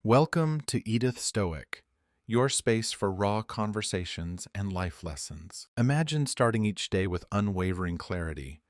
Welcome to Edith Stoic, your space for raw conversations and life lessons. Imagine starting each day with unwavering clarity,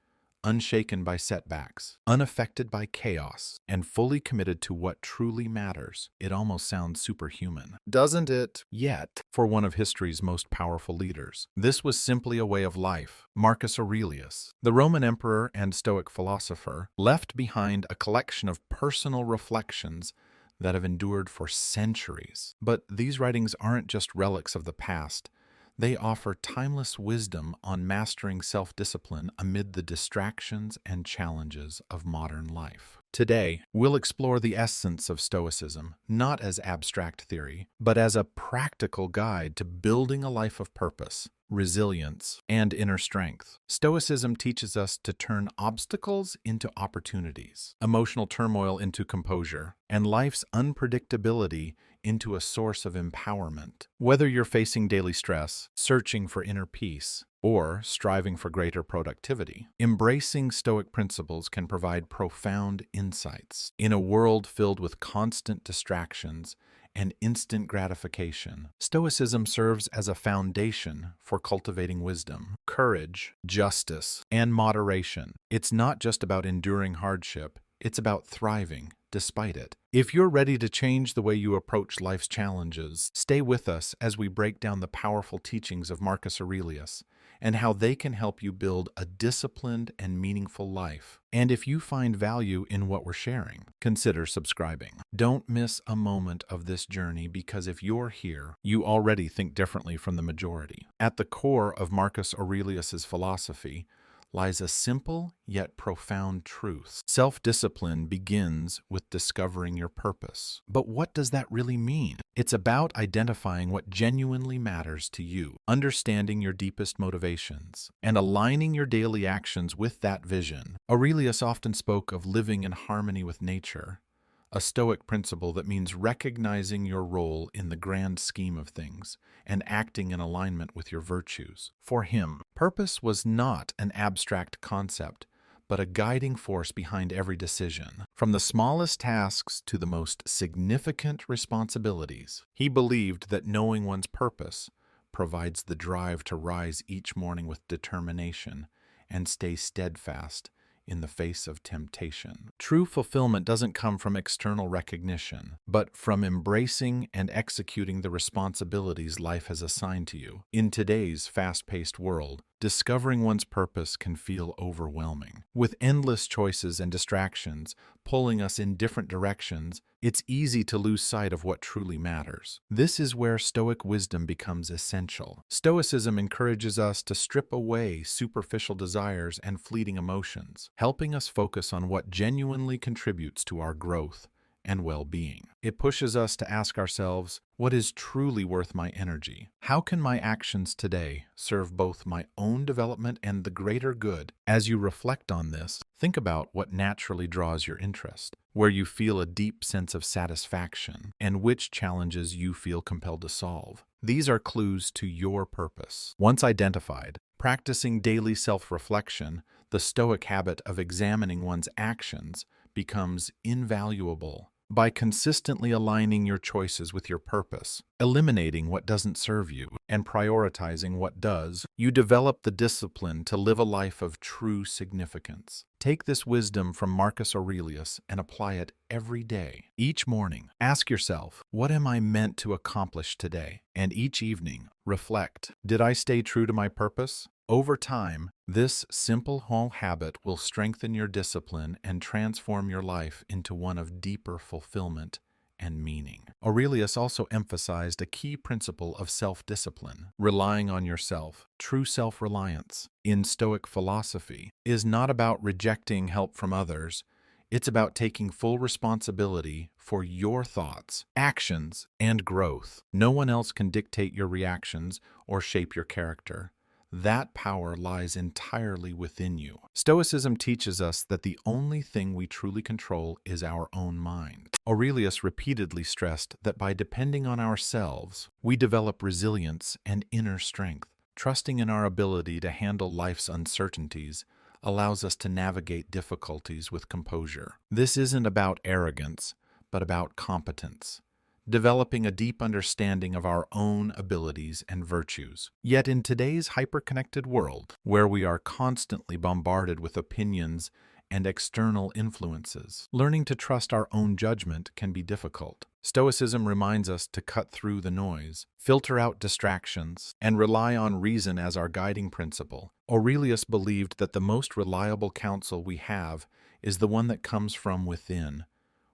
unshaken by setbacks, unaffected by chaos, and fully committed to what truly matters. It almost sounds superhuman, doesn't it? Yet, for one of history's most powerful leaders, this was simply a way of life. Marcus Aurelius, the Roman emperor and Stoic philosopher, left behind a collection of personal reflections that have endured for centuries. But these writings aren't just relics of the past. They offer timeless wisdom on mastering self-discipline amid the distractions and challenges of modern life. Today, we'll explore the essence of Stoicism, not as abstract theory, but as a practical guide to building a life of purpose, resilience, and inner strength. Stoicism teaches us to turn obstacles into opportunities, emotional turmoil into composure, and life's unpredictability into a source of empowerment. Whether you're facing daily stress, searching for inner peace, or striving for greater productivity, embracing Stoic principles can provide profound insights. In a world filled with constant distractions and instant gratification, Stoicism serves as a foundation for cultivating wisdom, courage, justice, and moderation. It's not just about enduring hardship, it's about thriving despite it. If you're ready to change the way you approach life's challenges, stay with us as we break down the powerful teachings of Marcus Aurelius and how they can help you build a disciplined and meaningful life. And if you find value in what we're sharing, consider subscribing. Don't miss a moment of this journey, because if you're here, you already think differently from the majority. At the core of Marcus Aurelius's philosophy lies a simple yet profound truth. Self-discipline begins with discovering your purpose. But what does that really mean? It's about identifying what genuinely matters to you, understanding your deepest motivations, and aligning your daily actions with that vision. Aurelius often spoke of living in harmony with nature, a Stoic principle that means recognizing your role in the grand scheme of things and acting in alignment with your virtues. For him, purpose was not an abstract concept, but a guiding force behind every decision. From the smallest tasks to the most significant responsibilities, he believed that knowing one's purpose provides the drive to rise each morning with determination and stay steadfast in the face of temptation. True fulfillment doesn't come from external recognition, but from embracing and executing the responsibilities life has assigned to you. In today's fast-paced world, discovering one's purpose can feel overwhelming. With endless choices and distractions pulling us in different directions, it's easy to lose sight of what truly matters. This is where Stoic wisdom becomes essential. Stoicism encourages us to strip away superficial desires and fleeting emotions, helping us focus on what genuinely contributes to our growth and well-being. It pushes us to ask ourselves, what is truly worth my energy? How can my actions today serve both my own development and the greater good? As you reflect on this, think about what naturally draws your interest, where you feel a deep sense of satisfaction, and which challenges you feel compelled to solve. These are clues to your purpose. Once identified, practicing daily self-reflection, the Stoic habit of examining one's actions, becomes invaluable. By consistently aligning your choices with your purpose, eliminating what doesn't serve you, and prioritizing what does, you develop the discipline to live a life of true significance. Take this wisdom from Marcus Aurelius and apply it every day. Each morning, ask yourself, what am I meant to accomplish today? And each evening, reflect, did I stay true to my purpose? Over time, this simple whole habit will strengthen your discipline and transform your life into one of deeper fulfillment and meaning. Aurelius also emphasized a key principle of self-discipline, relying on yourself. True self-reliance in Stoic philosophy is not about rejecting help from others. It's about taking full responsibility for your thoughts, actions, and growth. No one else can dictate your reactions or shape your character. That power lies entirely within you. Stoicism teaches us that the only thing we truly control is our own mind. Aurelius repeatedly stressed that by depending on ourselves, we develop resilience and inner strength. Trusting in our ability to handle life's uncertainties allows us to navigate difficulties with composure. This isn't about arrogance, but about competence. developing a deep understanding of our own abilities and virtues. Yet in today's hyperconnected world, where we are constantly bombarded with opinions and external influences, learning to trust our own judgment can be difficult. Stoicism reminds us to cut through the noise, filter out distractions, and rely on reason as our guiding principle. Aurelius believed that the most reliable counsel we have is the one that comes from within,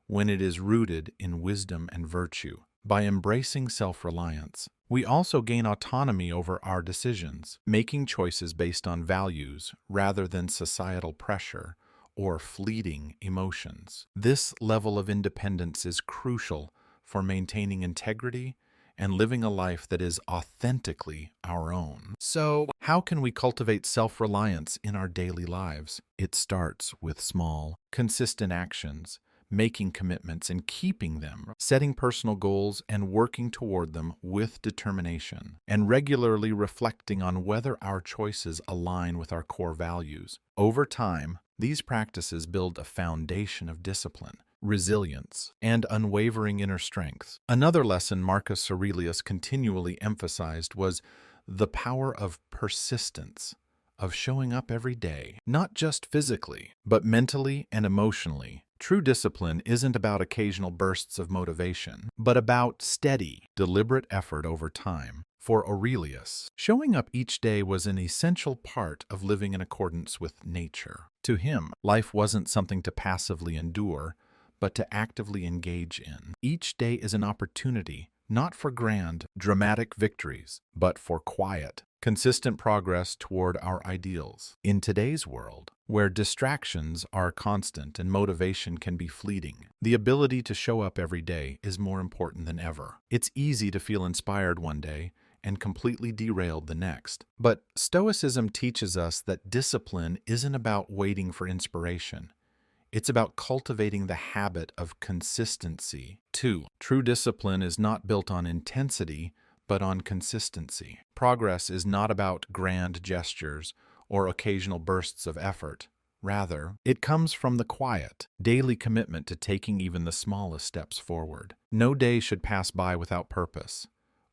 when it is rooted in wisdom and virtue. By embracing self-reliance, we also gain autonomy over our decisions, making choices based on values rather than societal pressure or fleeting emotions. This level of independence is crucial for maintaining integrity and living a life that is authentically our own. So, how can we cultivate self-reliance in our daily lives? It starts with small, consistent actions, making commitments and keeping them, setting personal goals and working toward them with determination, and regularly reflecting on whether our choices align with our core values. Over time, these practices build a foundation of discipline, resilience, and unwavering inner strength. Another lesson Marcus Aurelius continually emphasized was the power of persistence, of showing up every day, not just physically, but mentally and emotionally. True discipline isn't about occasional bursts of motivation, but about steady, deliberate effort over time. For Aurelius, showing up each day was an essential part of living in accordance with nature. To him, life wasn't something to passively endure, but to actively engage in. Each day is an opportunity, not for grand, dramatic victories, but for quiet, consistent progress toward our ideals. In today's world, where distractions are constant and motivation can be fleeting, the ability to show up every day is more important than ever. It's easy to feel inspired one day and completely derailed the next. But Stoicism teaches us that discipline isn't about waiting for inspiration. It's about cultivating the habit of consistency. 2. True discipline is not built on intensity, but on consistency. Progress is not about grand gestures or occasional bursts of effort. Rather, it comes from the quiet, daily commitment to taking even the smallest steps forward. No day should pass by without purpose.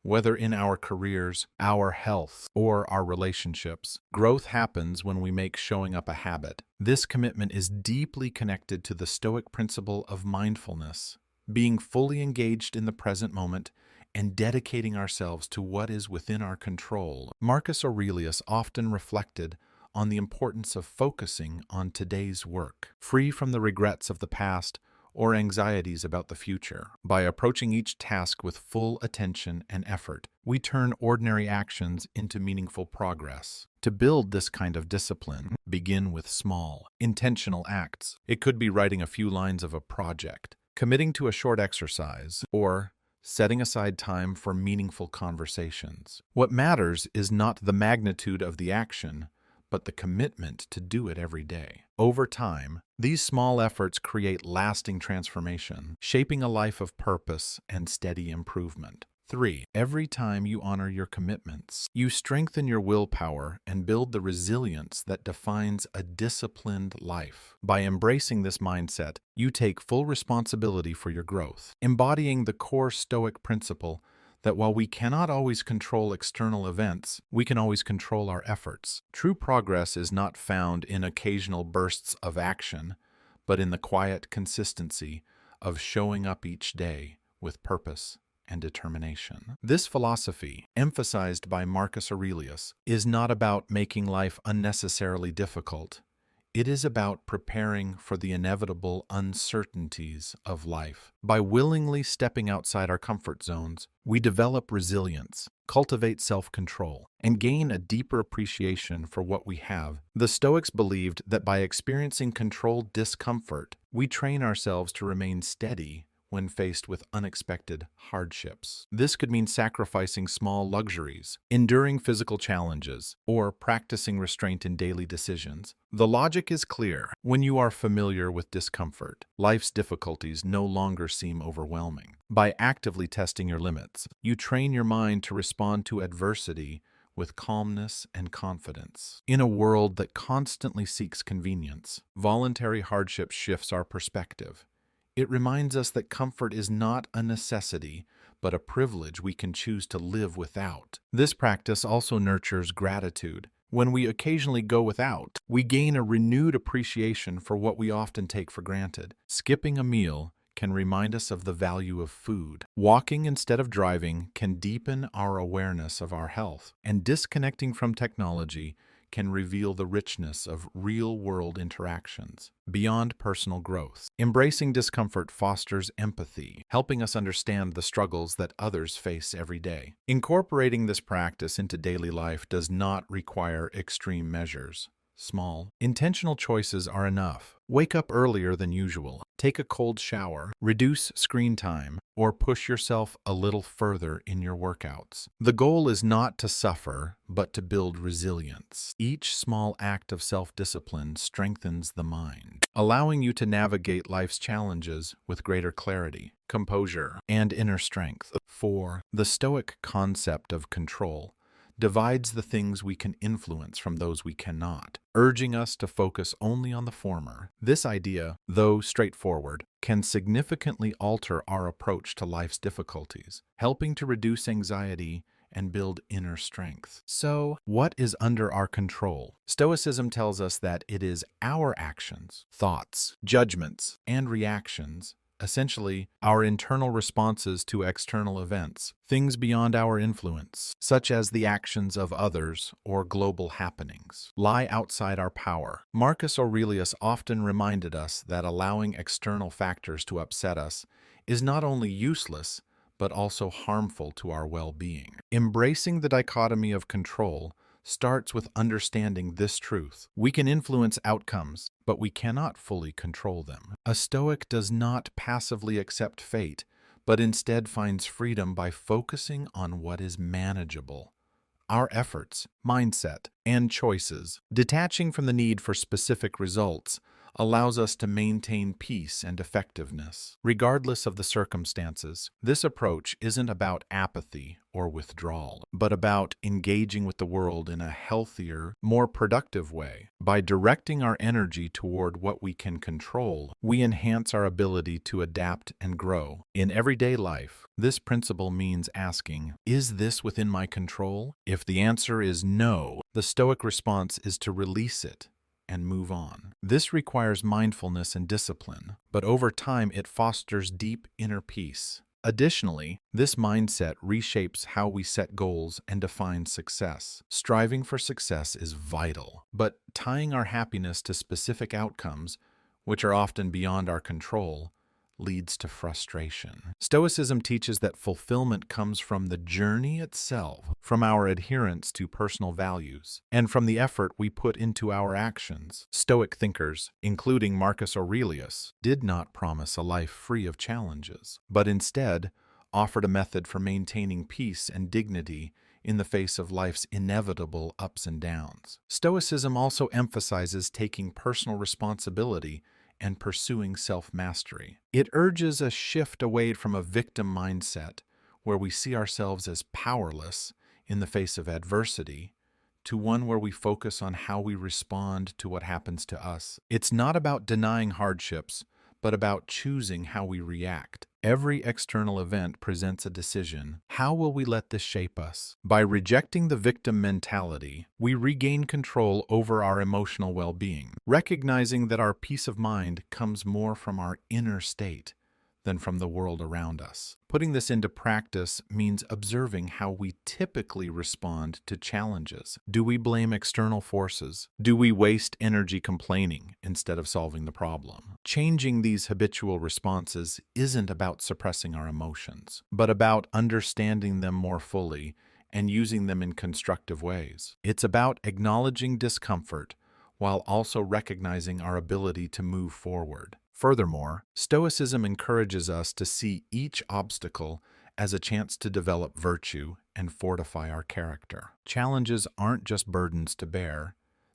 Whether in our careers, our health, or our relationships, growth happens when we make showing up a habit. This commitment is deeply connected to the Stoic principle of mindfulness, being fully engaged in the present moment and dedicating ourselves to what is within our control. Marcus Aurelius often reflected on the importance of focusing on today's work, free from the regrets of the past or anxieties about the future. By approaching each task with full attention and effort, we turn ordinary actions into meaningful progress. To build this kind of discipline, begin with small, intentional acts. It could be writing a few lines of a project, committing to a short exercise, or setting aside time for meaningful conversations. What matters is not the magnitude of the action, but the commitment to do it every day. Over time, these small efforts create lasting transformation, shaping a life of purpose and steady improvement. 3. Every time you honor your commitments, you strengthen your willpower and build the resilience that defines a disciplined life. By embracing this mindset, you take full responsibility for your growth, embodying the core Stoic principle that while we cannot always control external events, we can always control our efforts. True progress is not found in occasional bursts of action, but in the quiet consistency of showing up each day with purpose and determination. This philosophy, emphasized by Marcus Aurelius, is not about making life unnecessarily difficult. It is about preparing for the inevitable uncertainties of life. By willingly stepping outside our comfort zones, we develop resilience, cultivate self-control, and gain a deeper appreciation for what we have. The Stoics believed that by experiencing controlled discomfort, we train ourselves to remain steady when faced with unexpected hardships. This could mean sacrificing small luxuries, enduring physical challenges, or practicing restraint in daily decisions. The logic is clear. When you are familiar with discomfort, life's difficulties no longer seem overwhelming. By actively testing your limits, you train your mind to respond to adversity with calmness and confidence. In a world that constantly seeks convenience, voluntary hardship shifts our perspective. It reminds us that comfort is not a necessity, but a privilege we can choose to live without. This practice also nurtures gratitude. When we occasionally go without, we gain a renewed appreciation for what we often take for granted. Skipping a meal can remind us of the value of food. Walking instead of driving can deepen our awareness of our health. And disconnecting from technology can reveal the richness of real-world interactions beyond personal growth. Embracing discomfort fosters empathy, helping us understand the struggles that others face every day. Incorporating this practice into daily life does not require extreme measures. Small, intentional choices are enough. Wake up earlier than usual, take a cold shower, reduce screen time, or push yourself a little further in your workouts. The goal is not to suffer, but to build resilience. Each small act of self-discipline strengthens the mind, allowing you to navigate life's challenges with greater clarity, composure, and inner strength. 4. The Stoic concept of control divides the things we can influence from those we cannot, urging us to focus only on the former. This idea, though straightforward, can significantly alter our approach to life's difficulties, helping to reduce anxiety and build inner strength. So, what is under our control? Stoicism tells us that it is our actions, thoughts, judgments, and reactions, essentially our internal responses to external events, things beyond our influence, such as the actions of others or global happenings, lie outside our power. Marcus Aurelius often reminded us that allowing external factors to upset us is not only useless, but also harmful to our well-being. Embracing the dichotomy of control starts with understanding this truth. We can influence outcomes, but we cannot fully control them. A Stoic does not passively accept fate, but instead finds freedom by focusing on what is manageable. Our efforts, mindset, and choices, detaching from the need for specific results, allows us to maintain peace and effectiveness, regardless of the circumstances. This approach isn't about apathy or withdrawal, but about engaging with the world in a healthier, more productive way. By directing our energy toward what we can control, we enhance our ability to adapt and grow. In everyday life, this principle means asking, "Is this within my control?" If the answer is no, the Stoic response is to release it and move on. This requires mindfulness and discipline, but over time it fosters deep inner peace. Additionally, this mindset reshapes how we set goals and define success. Striving for success is vital, but tying our happiness to specific outcomes, which are often beyond our control, leads to frustration. Stoicism teaches that fulfillment comes from the journey itself, from our adherence to personal values, and from the effort we put into our actions. Stoic thinkers, including Marcus Aurelius, did not promise a life free of challenges, but instead offered a method for maintaining peace and dignity in the face of life's inevitable ups and downs. Stoicism also emphasizes taking personal responsibility and pursuing self-mastery. It urges a shift away from a victim mindset, where we see ourselves as powerless in the face of adversity, to one where we focus on how we respond to what happens to us. It's not about denying hardships, but about choosing how we react. Every external event presents a decision. How will we let this shape us? By rejecting the victim mentality, we regain control over our emotional well-being, recognizing that our peace of mind comes more from our inner state than from the world around us. Putting this into practice means observing how we typically respond to challenges. Do we blame external forces? Do we waste energy complaining instead of solving the problem? Changing these habitual responses isn't about suppressing our emotions, but about understanding them more fully and using them in constructive ways. It's about acknowledging discomfort while also recognizing our ability to move forward. Furthermore, Stoicism encourages us to see each obstacle as a chance to develop virtue and fortify our character. Challenges aren't just burdens to bear,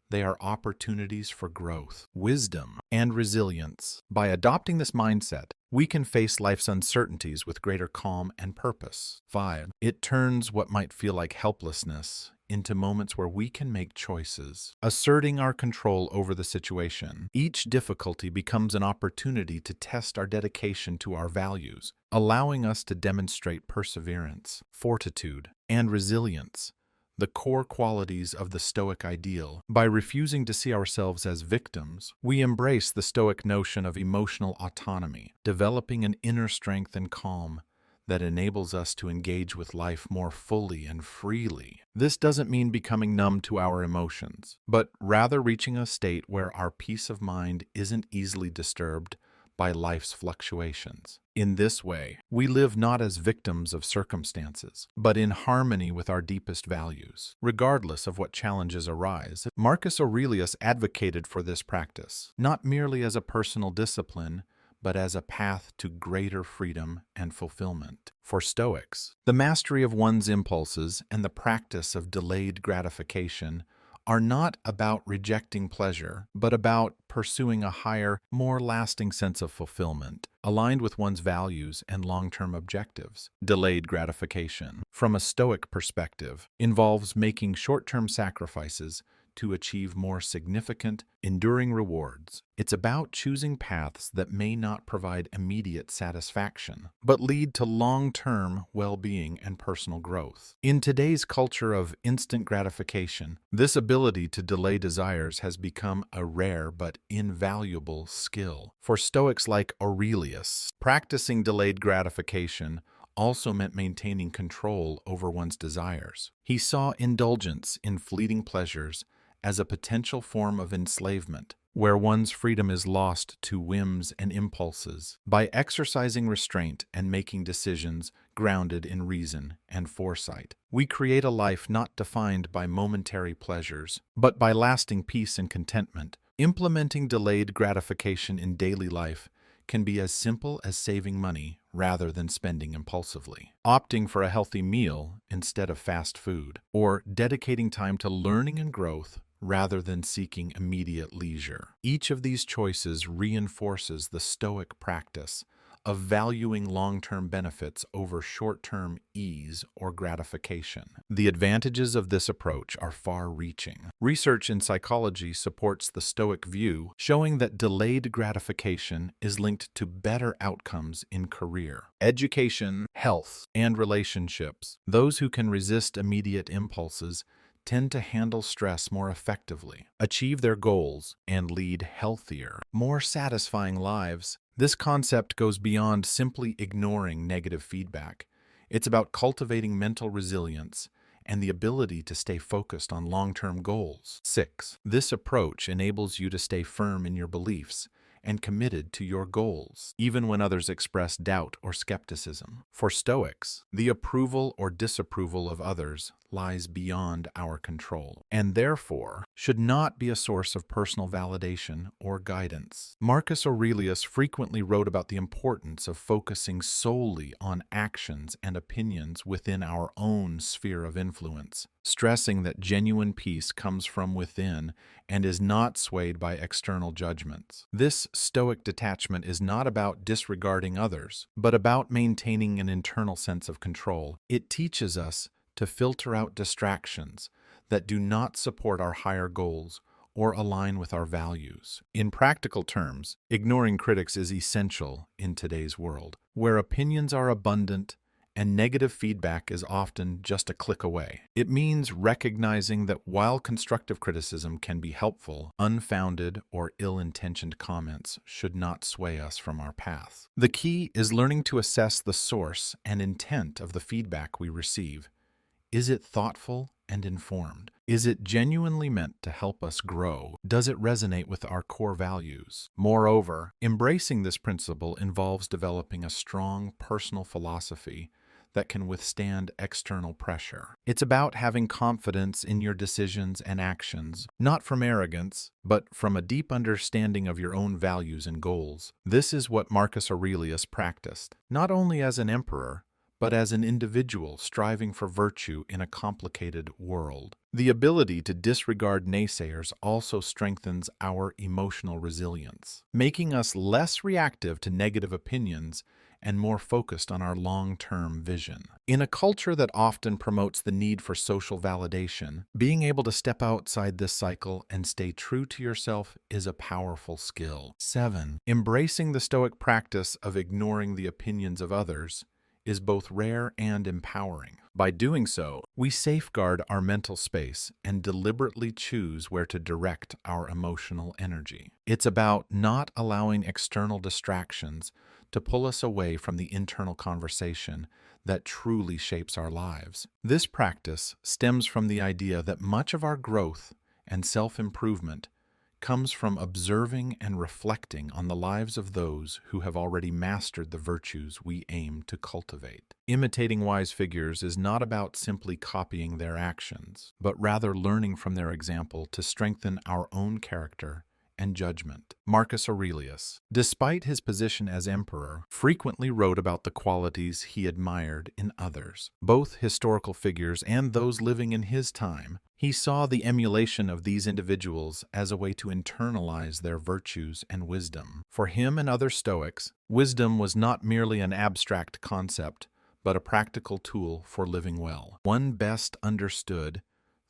They are opportunities for growth, wisdom, and resilience. By adopting this mindset, we can face life's uncertainties with greater calm and purpose. 5. It turns what might feel like helplessness into moments where we can make choices, asserting our control over the situation. Each difficulty becomes an opportunity to test our dedication to our values, allowing us to demonstrate perseverance, fortitude, and resilience, the core qualities of the Stoic ideal. By refusing to see ourselves as victims, we embrace the Stoic notion of emotional autonomy, developing an inner strength and calm that enables us to engage with life more fully and freely. This doesn't mean becoming numb to our emotions, but rather reaching a state where our peace of mind isn't easily disturbed by life's fluctuations. In this way, we live not as victims of circumstances, but in harmony with our deepest values. Regardless of what challenges arise, Marcus Aurelius advocated for this practice, not merely as a personal discipline, but as a path to greater freedom and fulfillment. For Stoics, the mastery of one's impulses and the practice of delayed gratification are not about rejecting pleasure, but about pursuing a higher, more lasting sense of fulfillment, aligned with one's values and long-term objectives. Delayed gratification, from a Stoic perspective, involves making short-term sacrifices to achieve more significant, enduring rewards. It's about choosing paths that may not provide immediate satisfaction, but lead to long-term well-being and personal growth. In today's culture of instant gratification, this ability to delay desires has become a rare but invaluable skill. For Stoics like Aurelius, practicing delayed gratification also meant maintaining control over one's desires. He saw indulgence in fleeting pleasures as a potential form of enslavement, where one's freedom is lost to whims and impulses. By exercising restraint and making decisions grounded in reason and foresight, we create a life not defined by momentary pleasures, but by lasting peace and contentment. Implementing delayed gratification in daily life can be as simple as saving money rather than spending impulsively, opting for a healthy meal instead of fast food, or dedicating time to learning and growth rather than seeking immediate leisure. Each of these choices reinforces the Stoic practice of valuing long-term benefits over short-term ease or gratification. The advantages of this approach are far-reaching. Research in psychology supports the Stoic view, showing that delayed gratification is linked to better outcomes in career, education, health, and relationships. Those who can resist immediate impulses tend to handle stress more effectively, achieve their goals, and lead healthier, more satisfying lives. This concept goes beyond simply ignoring negative feedback. It's about cultivating mental resilience and the ability to stay focused on long-term goals. 6. This approach enables you to stay firm in your beliefs and committed to your goals, even when others express doubt or skepticism. For Stoics, the approval or disapproval of others lies beyond our control, and therefore should not be a source of personal validation or guidance. Marcus Aurelius frequently wrote about the importance of focusing solely on actions and opinions within our own sphere of influence, stressing that genuine peace comes from within and is not swayed by external judgments. This Stoic detachment is not about disregarding others, but about maintaining an internal sense of control. It teaches us to filter out distractions that do not support our higher goals or align with our values. In practical terms, ignoring critics is essential in today's world, where opinions are abundant and negative feedback is often just a click away. It means recognizing that while constructive criticism can be helpful, unfounded or ill-intentioned comments should not sway us from our path. The key is learning to assess the source and intent of the feedback we receive. Is it thoughtful and informed? Is it genuinely meant to help us grow? Does it resonate with our core values? Moreover, embracing this principle involves developing a strong personal philosophy that can withstand external pressure. It's about having confidence in your decisions and actions, not from arrogance, but from a deep understanding of your own values and goals. This is what Marcus Aurelius practiced, not only as an emperor, but as an individual striving for virtue in a complicated world. The ability to disregard naysayers also strengthens our emotional resilience, making us less reactive to negative opinions and more focused on our long-term vision. In a culture that often promotes the need for social validation, being able to step outside this cycle and stay true to yourself is a powerful skill. 7. Embracing the Stoic practice of ignoring the opinions of others is both rare and empowering. By doing so, we safeguard our mental space and deliberately choose where to direct our emotional energy. It's about not allowing external distractions to pull us away from the internal conversation that truly shapes our lives. This practice stems from the idea that much of our growth and self-improvement comes from observing and reflecting on the lives of those who have already mastered the virtues we aim to cultivate. Imitating wise figures is not about simply copying their actions, but rather learning from their example to strengthen our own character and judgment. Marcus Aurelius, despite his position as emperor, frequently wrote about the qualities he admired in others, both historical figures and those living in his time. He saw the emulation of these individuals as a way to internalize their virtues and wisdom. For him and other Stoics, wisdom was not merely an abstract concept, but a practical tool for living well, one best understood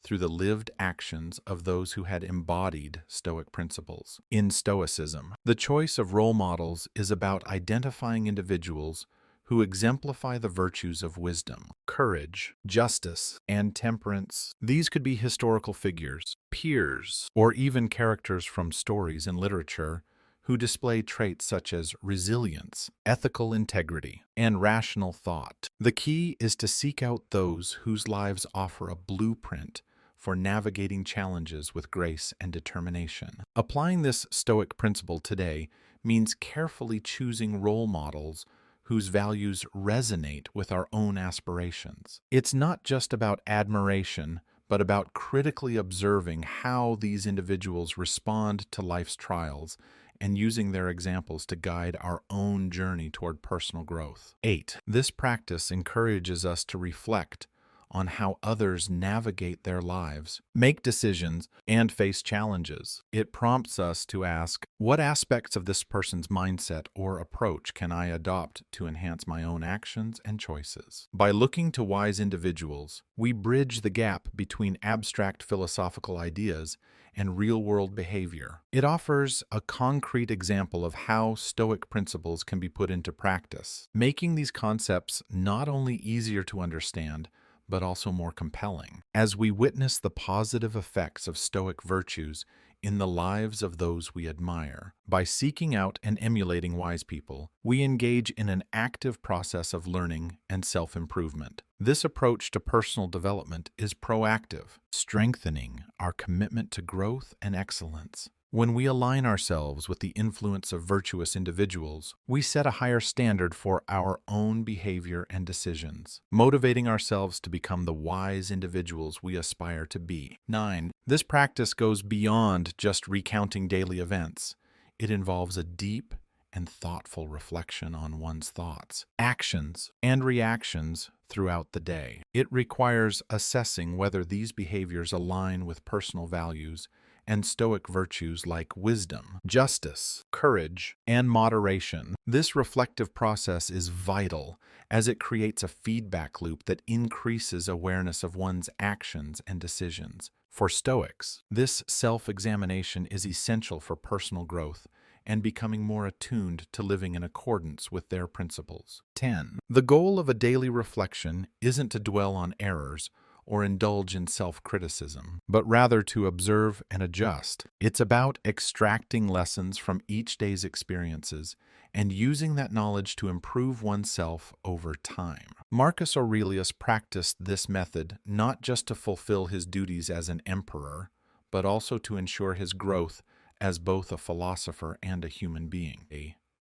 through the lived actions of those who had embodied Stoic principles. In Stoicism, the choice of role models is about identifying individuals who exemplify the virtues of wisdom, courage, justice, and temperance. These could be historical figures, peers, or even characters from stories and literature who display traits such as resilience, ethical integrity, and rational thought. The key is to seek out those whose lives offer a blueprint for navigating challenges with grace and determination. Applying this Stoic principle today means carefully choosing role models whose values resonate with our own aspirations. It's not just about admiration, but about critically observing how these individuals respond to life's trials and using their examples to guide our own journey toward personal growth. 8. This practice encourages us to reflect on how others navigate their lives, make decisions, and face challenges. It prompts us to ask, what aspects of this person's mindset or approach can I adopt to enhance my own actions and choices? By looking to wise individuals, we bridge the gap between abstract philosophical ideas and real-world behavior. It offers a concrete example of how Stoic principles can be put into practice, making these concepts not only easier to understand, but also more compelling. As we witness the positive effects of Stoic virtues in the lives of those we admire, by seeking out and emulating wise people, we engage in an active process of learning and self-improvement. This approach to personal development is proactive, strengthening our commitment to growth and excellence. When we align ourselves with the influence of virtuous individuals, we set a higher standard for our own behavior and decisions, motivating ourselves to become the wise individuals we aspire to be. 9. This practice goes beyond just recounting daily events. It involves a deep and thoughtful reflection on one's thoughts, actions, and reactions throughout the day. It requires assessing whether these behaviors align with personal values and Stoic virtues like wisdom, justice, courage, and moderation. This reflective process is vital as it creates a feedback loop that increases awareness of one's actions and decisions. For Stoics, this self-examination is essential for personal growth and becoming more attuned to living in accordance with their principles. 10. The goal of a daily reflection isn't to dwell on errors or indulge in self-criticism, but rather to observe and adjust. It's about extracting lessons from each day's experiences and using that knowledge to improve oneself over time. Marcus Aurelius practiced this method not just to fulfill his duties as an emperor, but also to ensure his growth as both a philosopher and a human being.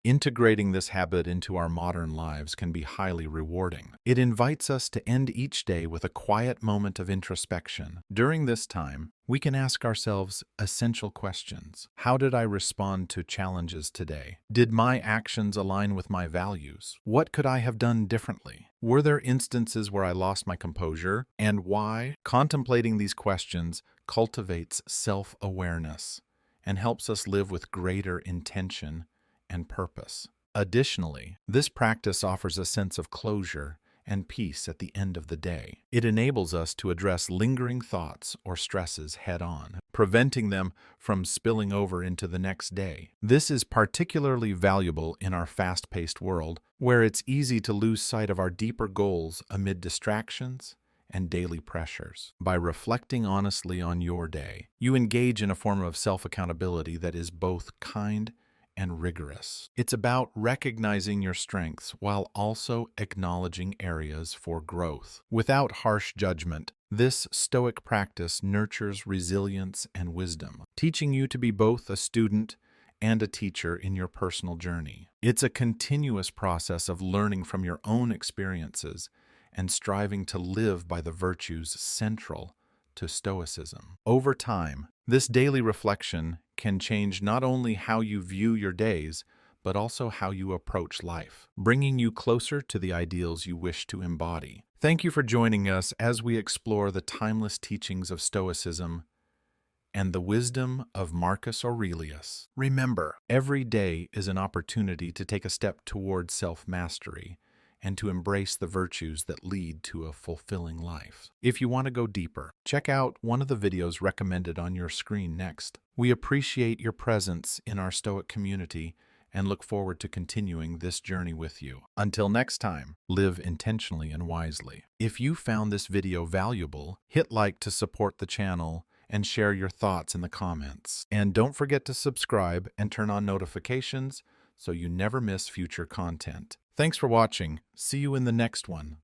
Integrating this habit into our modern lives can be highly rewarding. It invites us to end each day with a quiet moment of introspection. During this time, we can ask ourselves essential questions. How did I respond to challenges today? Did my actions align with my values? What could I have done differently? Were there instances where I lost my composure, and why? Contemplating these questions cultivates self-awareness and helps us live with greater intention and purpose. Additionally, this practice offers a sense of closure and peace at the end of the day. It enables us to address lingering thoughts or stresses head-on, preventing them from spilling over into the next day. This is particularly valuable in our fast-paced world, where it's easy to lose sight of our deeper goals amid distractions and daily pressures. By reflecting honestly on your day, you engage in a form of self-accountability that is both kind and rigorous. It's about recognizing your strengths while also acknowledging areas for growth. Without harsh judgment, this Stoic practice nurtures resilience and wisdom, teaching you to be both a student and a teacher in your personal journey. It's a continuous process of learning from your own experiences and striving to live by the virtues central to Stoicism. Over time, this daily reflection can change not only how you view your days, but also how you approach life, bringing you closer to the ideals you wish to embody. Thank you for joining us as we explore the timeless teachings of Stoicism and the wisdom of Marcus Aurelius. Remember, every day is an opportunity to take a step toward self-mastery and to embrace the virtues that lead to a fulfilling life. If you want to go deeper, check out one of the videos recommended on your screen next. We appreciate your presence in our Stoic community and look forward to continuing this journey with you. Until next time, live intentionally and wisely. If you found this video valuable, hit like to support the channel and share your thoughts in the comments. And don't forget to subscribe and turn on notifications so you never miss future content. Thanks for watching. See you in the next one.